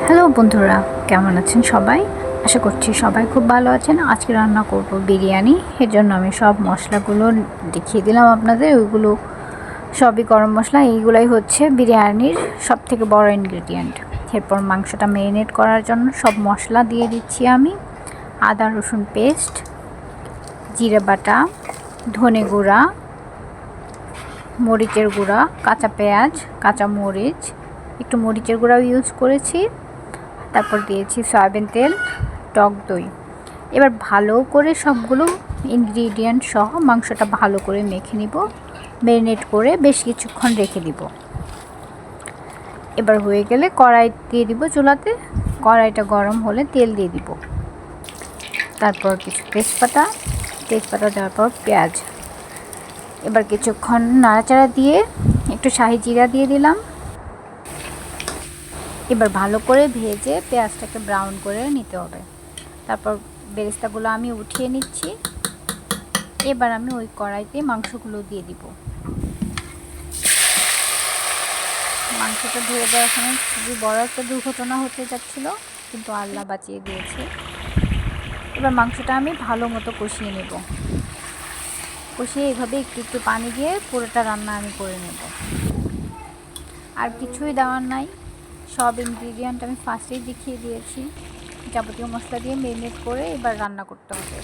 Hello বন্ধুরা, কেমন আছেন সবাই? আশা করছি সবাই খুব ভালো আছেন। আজকে রান্না করব বিরিয়ানি। এর জন্য আমি সব মশলাগুলো দেখিয়ে দিলাম আপনাদের। ওইগুলো সবই গরম মশলা। এইগুলাই হচ্ছে বিরিয়ানির সবথেকে বড় ইনগ্রেডিয়েন্ট। এরপর মাংসটা ম্যারিনেট করার জন্য সব মশলা দিয়ে দিচ্ছি আমি। আদা রসুন পেস্ট, জিরে বাটা, ধনে গুঁড়া, মরিচের গুঁড়া, কাঁচা পেঁয়াজ, কাঁচা মরিচ, একটু মরিচের গুঁড়াও ইউজ করেছি। তারপর দিয়েছি সয়াবিন তেল, টক দই। এবার ভালো করে সবগুলো ইনগ্রিডিয়েন্ট সহ মাংসটা ভালো করে মেখে নিব, ম্যারিনেট করে বেশ কিছুক্ষণ রেখে দিব। এবার হয়ে গেলে কড়াই দিয়ে দিব চুলাতে। কড়াইটা গরম হলে তেল দিয়ে দিব, তারপর কিছু তেজপাতা দেওয়ার পর পেঁয়াজ। এবার কিছুক্ষণ নাড়াচাড়া দিয়ে একটু শাহি জিরা দিয়ে দিলাম। এবার ভালো করে ভেজে পেঁয়াজটাকে ব্রাউন করে নিতে হবে। তারপর বেরেস্তাগুলো আমি উঠিয়ে নিচ্ছি। এবার আমি ওই কড়াইতে মাংসগুলো দিয়ে দিব। মাংসটা ধুয়ে দেওয়ার সময় খুবই বড় একটা দুর্ঘটনা হতে যাচ্ছিল, কিন্তু আল্লাহ বাঁচিয়ে দিয়েছে। এবার মাংসটা আমি ভালো মতো কষিয়ে নেব। কষিয়ে এইভাবে একটু একটু পানি দিয়ে পুরোটা রান্না আমি করে নেব। আর কিছুই দেওয়ার নাই, সব ইনগ্রিডিয়েন্ট আমি ফার্স্টেই দেখিয়ে দিয়েছি। যাবতীয় মশলা দিয়ে ম্যারিনেট করে এবার রান্না করতে হবে।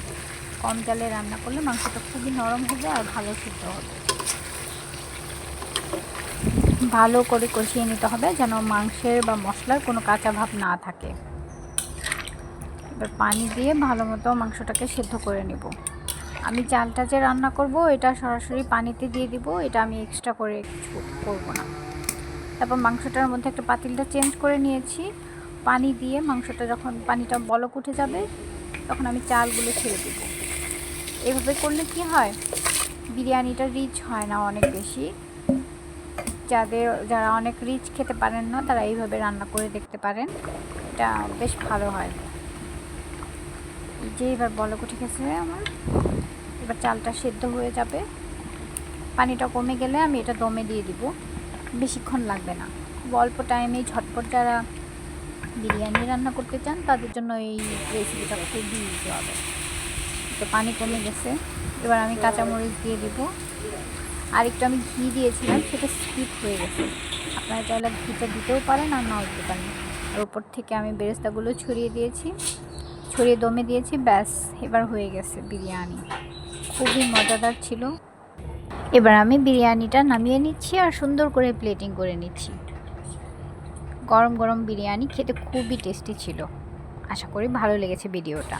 কম জালে রান্না করলে মাংসটা খুবই নরম হবে আর ভালো সিদ্ধ হবে। ভালো করে কষিয়ে নিতে হবে যেন মাংসের বা মশলার কোনো কাঁচা ভাব না থাকে। এবার পানি দিয়ে ভালো মতো মাংসটাকে সিদ্ধ করে নেব। আমি চালটা যে রান্না করব এটা সরাসরি পানিতে দিয়ে দিব, এটা আমি এক্সট্রা করে কিছু করব না। তারপর মাংসটার মধ্যে একটা পাতিলটা চেঞ্জ করে নিয়েছি। পানি দিয়ে মাংসটা যখন পানিটা বলক উঠে যাবে তখন আমি চালগুলো ছেড়ে দেব। এভাবে করলে কি হয়, বিরিয়ানিটা রিচ হয় না অনেক বেশি। যারা অনেক রিচ খেতে পারেন না তারা এইভাবে রান্না করে দেখতে পারেন, এটা বেশ ভালো হয়। এই যে এবার বলক উঠে গেছে আমার, এবার চালটা সেদ্ধ হয়ে যাবে। পানিটা কমে গেলে আমি এটা দমে দিয়ে দিব। বেশিক্ষণ লাগবে না, খুব অল্প টাইমেই ঝটপট যারা বিরিয়ানি রান্না করতে চান তাদের জন্য এই রেসিপিটা খুবই ইজি হবে। তো পানি কমে গেছে, এবার আমি কাঁচামরিচ দিয়ে দিব। আর একটু আমি ঘি দিয়েছিলাম, সেটা স্কিপ হয়ে গেছে। আপনারা চাইলে ঘিটা দিতেও পারেন আর নাও দিতে পারেন। আর উপর থেকে আমি বেরেস্তাগুলো ছড়িয়ে দমে দিয়েছি। ব্যাস, এবার হয়ে গেছে বিরিয়ানি। খুবই মজাদার ছিল। এবার আমি বিরিয়ানিটা নামিয়ে নিচ্ছি আর সুন্দর করে প্লেটিং করে নিচ্ছি। গরম গরম বিরিয়ানি খেতে খুবই টেস্টি ছিল। আশা করি ভালো লেগেছে ভিডিওটা।